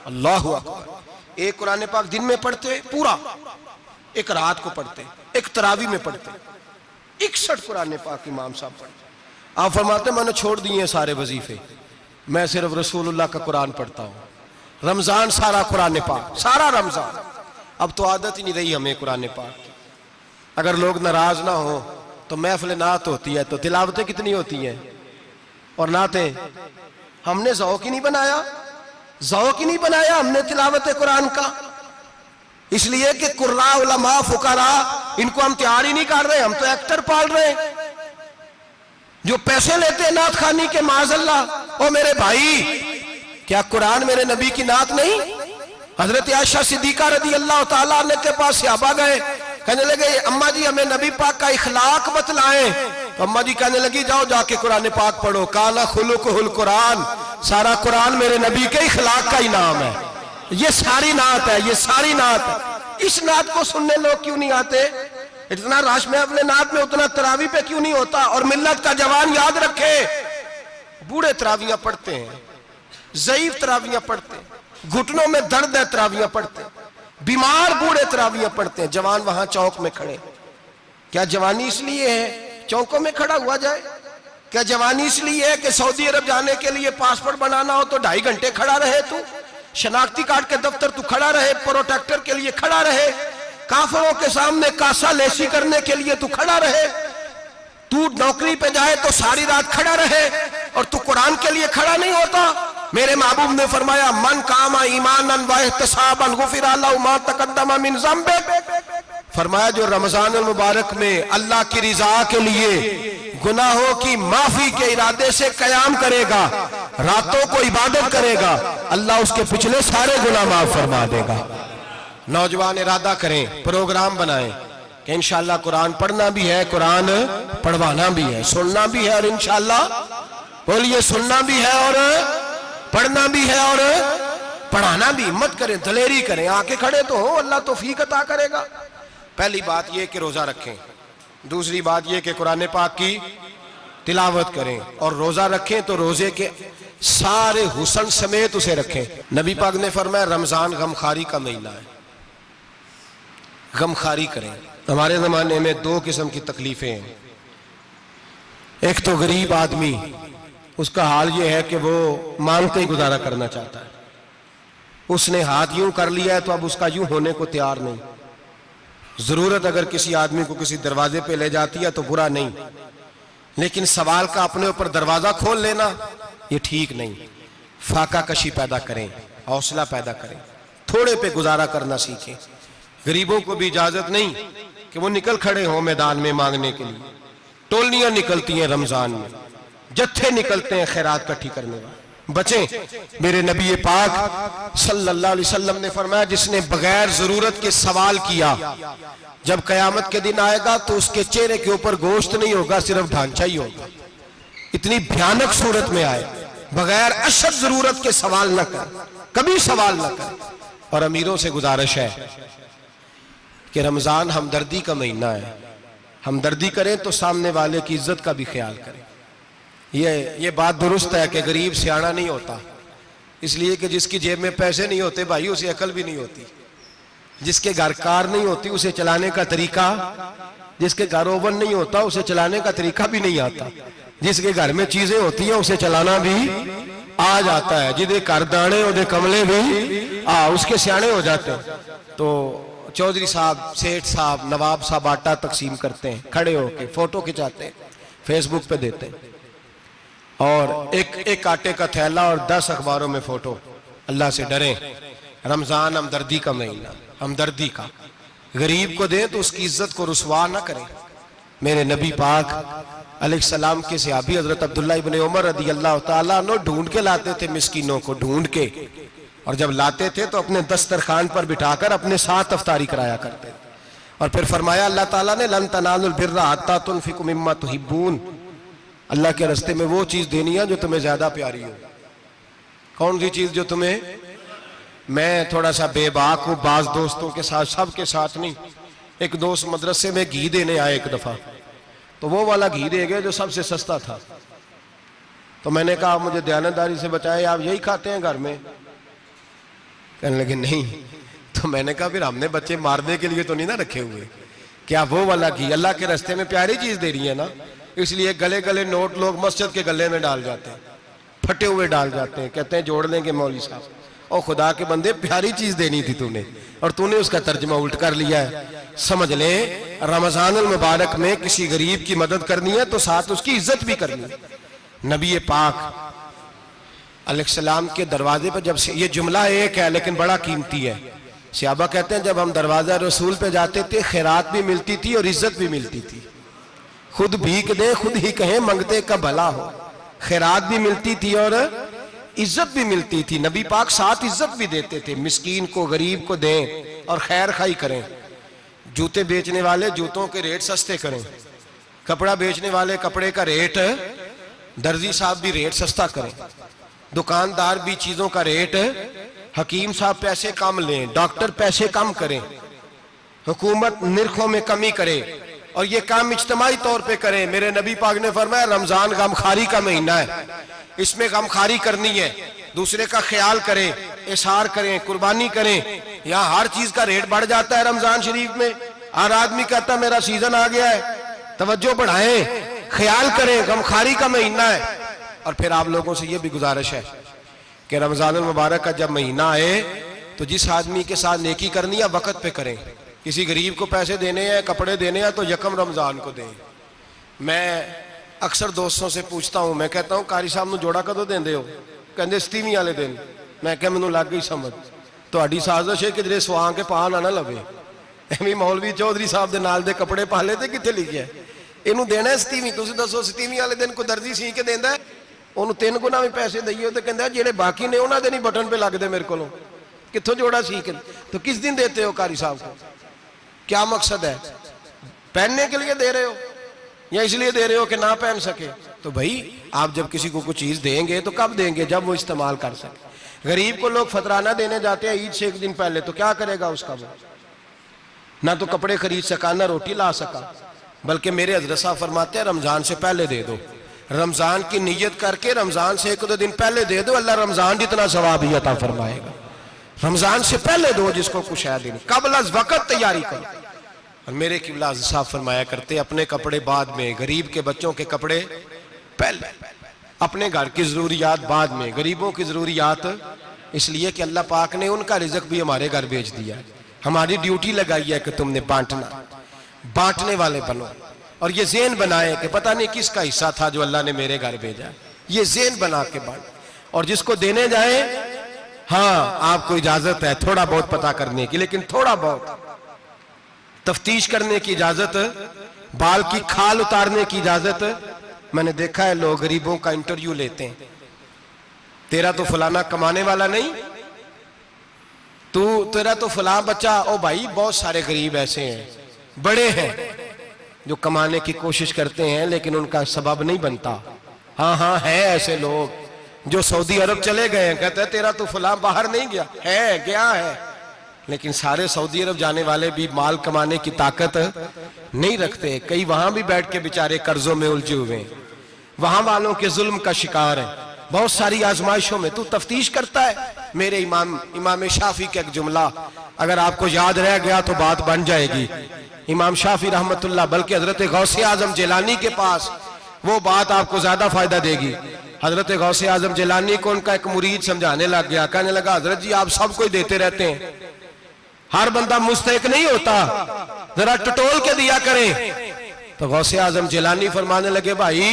[SPEAKER 1] अल्लाहु अकबर। एक कुरान पाक दिन में पढ़ते पूरा, एक रात को पढ़ते, एक तरावी में पढ़ते। 61 कुरान पाक इमाम साहब पढ़ते। आप फरमाते मैंने छोड़ दिए सारे वजीफे, मैं सिर्फ रसूलुल्लाह का कुरान पढ़ता हूं। रमजान सारा कुरान पाक, सारा रमजान। अब तो आदत ही नहीं रही हमें कुरान पाक की। अगर लोग नाराज ना हो तो महफिल नात होती है तो तिलावतें कितनी होती हैं, और नातें हमने ज़ौक़ ही नहीं बनाया, ज़ौक़ ही नहीं बनाया हमने तिलावत कुरान का। इसलिए कि कुर्रा उलमा फुकरा इनको हम तैयार ही नहीं कर रहे, हम तो एक्टर पाल रहे हैं जो पैसे लेते हैं नात खानी के। माज़अल्लाह। ओ मेरे भाई, क्या कुरान मेरे नबी की नात नहीं? हजरत आयशा सिद्दीका रदी अल्लाह ताला अन्हा के पास सहाबा गए, कहने लगे अम्मा जी हमें नबी पाक का इखलाक बतलाएं। तो अम्मा जी कहने लगी जाओ जाके कुरान पाक पढ़ो, काला खुलुकुल कुरान, सारा कुरान मेरे नबी के इखलाक का ही नाम है। ये सारी नात है, ये सारी नात है। इस नात को सुनने लोग क्यों नहीं आते? इतना राश में अपने नात में उतना तरावी पे क्यों नहीं होता? और मिल्लत का जवान याद रखे, बूढ़े तरावियां पढ़ते हैं, ज़ईफ तरावियां पढ़ते हैं, घुटनों में दर्द है तरावियां पढ़ते हैं, बीमार बूढ़े तरावियां पढ़ते हैं, जवान वहां चौक में खड़े। क्या जवानी इसलिए है चौकों में खड़ा हुआ जाए? क्या जवानी इसलिए है कि सऊदी अरब जाने के लिए पासपोर्ट बनाना हो तो 2.5 घंटे खड़ा रहे तू, शनाख्ती कार्ड के दफ्तर तू खड़ा रहे, प्रोटेक्टर के लिए खड़ा रहे, काफिरों के सामने कासा लेसी करने के लिए तू खड़ा रहे, तू नौकरी पे जाए तो सारी रात खड़ा रहे, और तू कुरान के लिए खड़ा नहीं होता? मेरे महबूब ने फरमाया मन कामा ईमानन व इहतिसाबन गुफिरा लहु मा तक़द्दम मिन ज़ंबि। फरमाया जो रमजान मुबारक में अल्लाह की रिजा के लिए गुनाहों की माफी के इरादे से कयाम करेगा, रातों को इबादत करेगा, अल्लाह उसके पिछले सारे गुनाह माफ फरमा देगा। नौजवान इरादा करें, प्रोग्राम बनाएं कि इंशाअल्लाह कुरान पढ़ना भी है, कुरान पढ़वाना भी है, सुनना भी है, और इंशाअल्लाह बोलिए सुनना भी है और पढ़ना भी है और पढ़ाना भी। हिम्मत करें, दलेरी करें, आके खड़े तो हो, अल्लाह तौफीक अता करेगा। पहली बात यह कि रोजा रखें, दूसरी बात यह कि कुरान पाक की तिलावत करें, और रोजा रखें तो रोजे के सारे हुस्न समेत उसे रखें। नबी पाक ने फरमाया रमजान गमखारी का महीना है, गमखारी करें। हमारे जमाने में 2 किस्म की तकलीफें हैं। एक तो गरीब आदमी, उसका हाल यह है कि वो मांगते ही गुजारा करना चाहता है, उसने हाथ यूं कर लिया है तो अब उसका यूं होने को तैयार नहीं। जरूरत अगर किसी आदमी को किसी दरवाजे पे ले जाती है तो बुरा नहीं, लेकिन सवाल का अपने ऊपर दरवाजा खोल लेना ये ठीक नहीं। फाका कशी पैदा करें, हौसला पैदा करें, थोड़े पे गुजारा करना सीखें। गरीबों को भी इजाजत नहीं कि वो निकल खड़े हों मैदान में मांगने के लिए। टोलियां निकलती हैं रमजान में, जत्थे निकलते हैं खैरात इकट्ठी करने वाले। बचें। मेरे नबी पाक सल्लल्लाहु अलैहि वसल्लम ने फरमाया जिसने बगैर जरूरत के सवाल किया, जब कयामत के दिन आएगा तो उसके चेहरे के ऊपर गोश्त नहीं होगा, सिर्फ ढांचा ही होगा। इतनी भयानक सूरत में आए, बगैर अशद जरूरत के सवाल न कर, कभी सवाल न कर। और अमीरों से गुजारिश है कि रमजान हमदर्दी का महीना है, हमदर्दी करें तो सामने वाले की इज्जत का भी ख्याल करें। ये बात दुरुस्त है कि गरीब सियाना नहीं होता, इसलिए कि जिसकी जेब में पैसे नहीं होते भाई उसे अकल भी नहीं होती। जिसके घर कार नहीं होती उसे चलाने का तरीका, जिसके घर ओवन नहीं होता उसे चलाने का तरीका भी नहीं आता। जिसके घर में चीजें होती हैं उसे चलाना भी आ जाता है। जिदे घर दाने उदे कमले भी उसके सियाने हो जाते हैं। तो चौधरी साहब, सेठ साहब, नवाब साहब आटा तकसीम करते हैं, खड़े होके फोटो खिंचाते हैं, फेसबुक पे देते हैं, और एक आटे का थैला और 10 अखबारों में फोटो। अल्लाह से डरें। रमजान हमदर्दी का महीना, हमदर्दी का। गरीब को दें तो उसकी इज्जत को रुसवा ना करें, मेरे नबी पाक अलैहिस्सलाम के सहाबी हजरत अब्दुल्ला इब्न उमर रदी अल्लाह ताला अन्हु ढूंढ के लाते थे मिस्कीनों को, ढूंढ के, और जब लाते थे तो अपने दस्तरखान पर बिठाकर अपने साथ अफ्तारी कराया करते थे। और फिर फरमाया अल्लाह ताला ने, लन तनालुल बिर्रा हत्ता तुनफिकु मिम्मा तुहिब्बून, अल्लाह के रास्ते में वो चीज देनी है जो तुम्हें ज्यादा प्यारी हो। कौन सी चीज जो तुम्हें, मैं थोड़ा सा बेबाक हूं, बाज दोस्तों के साथ, सबके साथ नहीं। एक दोस्त मदरसे में घी देने आए एक दफा, तो वो वाला घी दे गए जो सबसे सस्ता था। तो मैंने कहा मुझे दयानतदारी से बचाए, आप यही खाते हैं घर में? कहने लगे नहीं। तो मैंने कहा फिर हमने बच्चे मारने के लिए तो नहीं ना रखे हुए, क्या वो वाला घी अल्लाह के रास्ते में प्यारी चीज दे रही है ना, इसलिए गले गले नोट लोग मस्जिद के गले में डाल जाते हैं, फटे हुए डाल जाते हैं, कहते हैं जोड़ लेंगे मौलवी साहब। और खुदा के बंदे, प्यारी चीज देनी थी तूने और तूने उसका तर्जमा उल्ट कर लिया है। समझ ले, रमजानुल मुबारक में किसी गरीब की मदद करनी है तो साथ उसकी इज्जत भी करनी है। नबी पाक अलैहिस्सलाम के दरवाजे पर जब से, ये जुमला एक है लेकिन बड़ा कीमती है, सहाबा कहते हैं जब हम दरवाजा रसूल पे जाते थे खैरात भी मिलती थी और इज्जत भी मिलती थी। खुद भीख दे खुद ही कहें मंगते का भला हो, खैरात भी मिलती थी और इज्जत भी मिलती थी। नबी पाक साथ इज्जत भी देते थे, मिस्कीन को गरीब को दें और खैर खाई करें। जूते बेचने वाले जूतों के रेट सस्ते करें, कपड़ा बेचने वाले कपड़े का रेट, दर्जी साहब भी रेट सस्ता करें, दुकानदार भी चीजों का रेट, हकीम साहब पैसे कम लें, डॉक्टर पैसे कम करें, हुकूमत निर्खों में कमी करे और ये काम इज्तिमाई तौर पे करें। मेरे नबी पाक ने फरमाया रमजान गमखारी का महीना है, इसमें गमखारी करनी है, दूसरे का ख्याल करें, इशार करें, कुर्बानी करें। यहाँ हर चीज का रेट बढ़ जाता है रमजान शरीफ में। हर आदमी कहता मेरा सीजन आ गया है, तवज्जो बढ़ाएं, ख्याल करें, गमखारी का महीना है। और फिर आप लोगों से ये भी गुजारिश है कि रमजानुल मुबारक का जब महीना आए तो जिस आदमी के साथ नेकी करनी है वक्त पे करें। किसी गरीब को पैसे देने हैं, कपड़े देने हैं तो यकम रमजान को दें। मैं अक्सर दोस्तों से पूछता हूं, मैं कहता हूं कारी साहब नूं जोड़ा कदों देंदे हो? कहंदे 27 वाले दिन। मैं कहा मैनूं लग गई समझ, तुहाडी साजिश है किधरे सवा के पा ना लवे। एवं मौलवी चौधरी साहब दे नाल दे कपड़े पा ले ते कित्थे लिखिआ इहनूं देना 27? तुसीं दसो 27 वाले दिन कोई दर्जी सी के देंदा है? ਉਹਨੂੰ 3 ਗੁਣਾ ਵੀ पैसे दईए तो कहता ਜਿਹੜੇ बाकी ने उन्होंने नहीं बटन पे लगते मेरे को, कितों जोड़ा सीख। तो किस दिन देते हो कारी साहब को? क्या मकसद है? पहनने के लिए दे रहे हो या इसलिए दे रहे हो कि ना पहन सके? तो भाई आप जब किसी को कुछ चीज देंगे तो कब देंगे? जब वो इस्तेमाल कर सके। गरीब को लोग फतराना देने जाते हैं ईद से एक दिन पहले, तो क्या करेगा उसका? वो ना तो कपड़े खरीद सका ना रोटी ला सका। बल्कि मेरे हजरत साहब फरमाते हैं रमजान से पहले दे दो, रमजान की नीयत करके रमजान से 1-2 दिन पहले दे दो, अल्लाह रमजान जितना सवाब ही अता फरमाएगा। रमजान से पहले दो जिसको कुछ है दिन, कबल अज़ वक़्त तैयारी करो। और मेरे किबला साहब फरमाया करते अपने कपड़े बाद में, गरीब के बच्चों के कपड़े पहले, अपने घर की जरूरियात बाद में, गरीबों की जरूरियात इसलिए कि अल्लाह पाक ने उनका रिज़्क़ भी हमारे घर भेज दिया। हमारी ड्यूटी लगाई है कि तुमने बांटना, बांटने वाले बनो। और ये ज़ेन बनाए कि पता नहीं किसका हिस्सा था जो अल्लाह ने मेरे घर भेजा, ये ज़ेन बना के बांट। और जिसको देने जाए, हाँ आपको इजाजत है थोड़ा बहुत पता करने की, लेकिन थोड़ा बहुत तफ्तीश करने की इजाजत, बाल की खाल उतारने की इजाजत। मैंने देखा है लोग गरीबों का इंटरव्यू लेते हैं, तेरा तो फलाना कमाने वाला नहीं, तेरा तो फलां बच्चा। ओ भाई बहुत सारे गरीब ऐसे हैं, बड़े हैं जो कमाने की कोशिश करते हैं लेकिन उनका सबब नहीं बनता। हाँ हाँ है ऐसे लोग जो सऊदी अरब चले गए हैं, कहते हैं तेरा तो फलां बाहर नहीं गया है, गया है, लेकिन सारे सऊदी अरब जाने वाले भी माल कमाने की ताकत नहीं रखते। कई वहां भी बैठ के बेचारे कर्जों में उलझे हुए हैं, वहां वालों के जुल्म का शिकार है, बहुत सारी आजमाइशों में। तू तफ्तीश करता है। मेरे इमाम शाफी का एक जुमला अगर आपको याद रह गया तो बात बन जाएगी। इमाम शाफी रहमतुल्लाह, बल्कि हजरत गौसे आजम जिलानी के पास वो बात आपको ज्यादा फायदा देगी। हजरत गौसे आजम जिलानी को उनका एक मुरीद समझाने लग गया, कहने लगा हजरत जी आप सबको ही देते रहते हैं, हर बंदा मुस्तहिक नहीं होता, जरा टटोल के दिया करें। तो गौसे आजम जिलानी फरमाने लगे भाई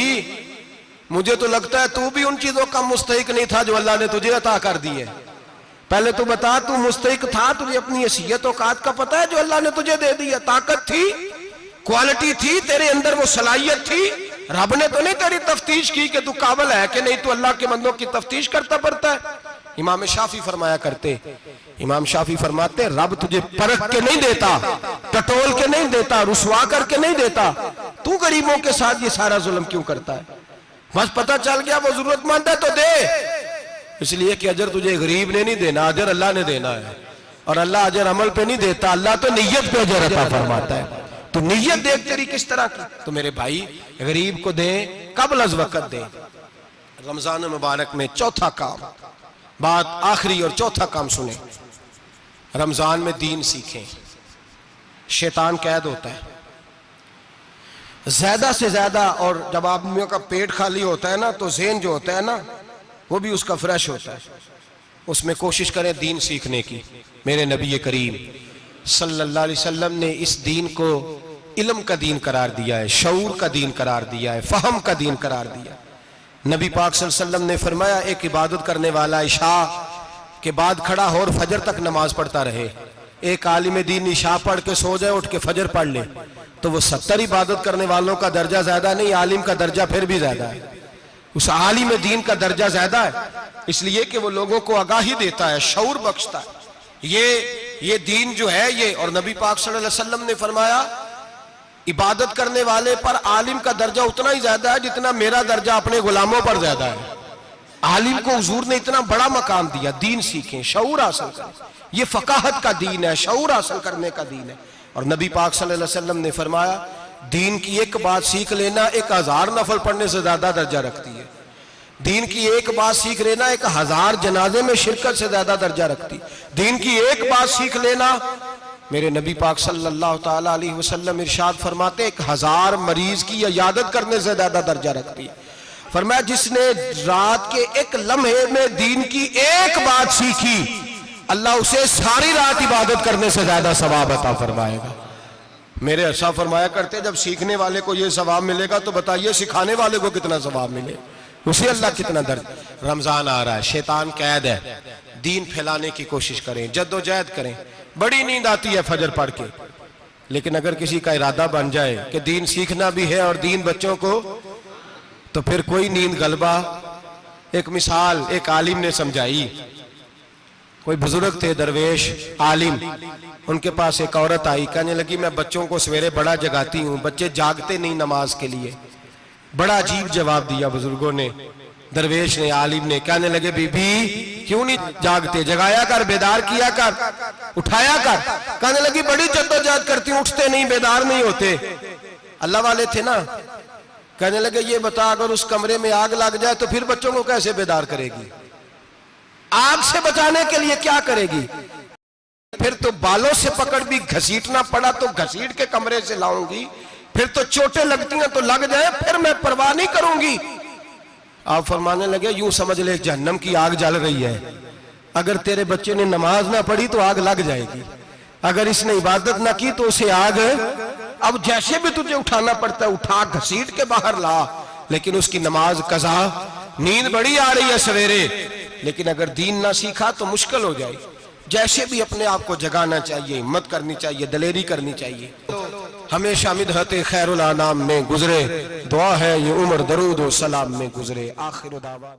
[SPEAKER 1] मुझे तो लगता है तू भी उन चीजों का मुस्तहिक नहीं था जो अल्लाह ने तुझे अता कर दी है। पहले तू बता, तू मुस्तहिक था? तुझे अपनी हैसियत औकात का पता है जो अल्लाह ने तुझे दे दी है? ताकत थी? क्वालिटी थी तेरे अंदर, वो सलाहियत थी। रब ने तो नहीं तेरी तफ्तीश की कि तू काबिल है कि नहीं, तू अल्लाह के बंदों की तफ्तीश करता पड़ता है। इमाम शाफी फरमाया करते, इमाम शाफी फरमाते, रब तुझे परख के नहीं देता, टटोल के नहीं देता, रुसवा करके नहीं देता, तू गरीबों के साथ ये सारा जुल्म क्यों करता है? बस पता चल गया वो जरूरतमंद है तो दे, इसलिए कि अजर तुझे गरीब ने नहीं देना, अजर अल्लाह ने देना है। और अल्लाह अजर अमल पे नहीं देता, अल्लाह तो नियत पे अजर अता फरमाता है। तो नियत देख तेरी किस तरह की। तो मेरे भाई गरीब को दे, कबल अज वक़्त दे। रमजान मुबारक में चौथा काम, बात आखिरी और चौथा काम सुने, रमजान में दीन सीखें। शैतान कैद होता है ज्यादा से ज्यादा, और जब आदमियों का पेट खाली होता है ना तो ज़हन जो होता है ना वो भी उसका फ्रेश होता है। उसमें कोशिश करें दीन सीखने की। मेरे नबी करीम सल्लल्लाहु अलैहि वसल्लम ने इस दीन को इल्म का दीन करार दिया है, शऊर का दीन करार दिया है, फहम का दीन करार दिया। नबी पाक सल्लल्लाहु अलैहि वसल्लम ने फरमाया, एक इबादत करने वाला इशा के बाद खड़ा हो और फजर तक नमाज पढ़ता रहे। एक आलिम दीन इशा पढ़ के सो जाए, उठ के फजर पढ़ ले, तो वो 70 इबादत करने वालों का दर्जा ज्यादा नहीं, आलिम का दर्जा फिर भी ज्यादा है। उस आलिम दीन का दर्जा ज्यादा है, इसलिए कि वो लोगों को आगाही देता है, शऊर बख्शता है। ये दीन जो है ये, और नबी पाक सल्लल्लाहु अलैहि वसल्लम ने फरमाया, इबादत करने वाले पर आलिम का दर्जा उतना ही ज्यादा है जितना मेरा दर्जा अपने गुलामों पर ज्यादा है। आलिम को हुजूर ने इतना बड़ा मकाम दिया। दीन सीखें, शऊर हासिल करें, ये फकाहत का दीन है, शऊर हासिल करने का दीन है। और नबी पाक सल्लल्लाहु अलैहि वसल्लम ने फरमाया, दीन की एक बात सीख लेना 1000 नफल पढ़ने से ज्यादा दर्जा रखती है। दीन की एक बात सीख लेना 1000 जनाजे में शिरकत से ज्यादा दर्जा रखती। दीन की एक बात सीख लेना, मेरे नबी पाक सल्लल्लाहु ताला अलैहि वसल्लम इरशाद फरमाते, 1000 मरीज की इयादत करने से ज्यादा दर्जा रखती है। फरमाया, जिसने रात के एक लम्हे में दीन की एक बात सीखी, अल्लाह उसे सारी रात इबादत करने से ज्यादा सवाब अता फरमाएगा। मेरे अर्शा फरमाया करते, जब सीखने वाले को यह सवाब मिलेगा तो बताइए सिखाने वाले को कितना सवाब मिले, उसे अल्लाह कितना दर्द। रमजान आ रहा है, शैतान कैद है, दीन फैलाने की कोशिश करें, जद्दोजहद करें। बड़ी नींद आती है फजर पढ़ के, लेकिन अगर किसी का इरादा बन जाए कि दीन सीखना भी है और दीन बच्चों को, तो फिर कोई नींद गलबा। एक मिसाल एक आलिम ने समझाई। कोई बुजुर्ग थे, दरवेश आलिम, उनके पास एक औरत आई, कहने लगी, मैं बच्चों को सवेरे बड़ा जगाती हूँ, बच्चे जागते नहीं नमाज के लिए। बड़ा अजीब जवाब दिया बुजुर्गों ने, दरवेश ने, आलिम ने। कहने लगे, बीबी क्यों नहीं जागते, जगाया कर, बेदार किया कर, उठाया कर। कहने लगी, बड़ी जद्दोजहद करती हूँ, उठते नहीं, बेदार नहीं होते। अल्लाह वाले थे ना। कहने लगे, ये बता, अगर उस कमरे में आग लग जाए तो फिर बच्चों को कैसे बेदार करेगी? आग से बचाने के लिए क्या करेगी? फिर तो बालों से पकड़ भी घसीटना पड़ा तो घसीट के कमरे से लाऊंगी, फिर तो चोटें लगती हैं तो लग जाए, फिर मैं परवाह नहीं करूंगी। आप फरमाने लगे, यूं समझ ले जहन्नम की आग जल रही है, अगर तेरे बच्चे ने नमाज ना पढ़ी तो आग लग जाएगी, अगर इसने इबादत ना की तो उसे आग, अब जैसे भी तुझे उठाना पड़ता है उठा घसीट के बाहर ला, लेकिन उसकी नमाज कज़ा। नींद बड़ी आ रही है सवेरे, लेकिन अगर दीन ना सीखा तो मुश्किल हो जाए। जैसे भी अपने आप को जगाना चाहिए, हिम्मत करनी चाहिए, दलेरी करनी चाहिए। हमेशा मिदहत खैरुल अनाम में गुजरे, दुआ है ये उम्र दरूद व सलाम में गुजरे। आखिर दावा।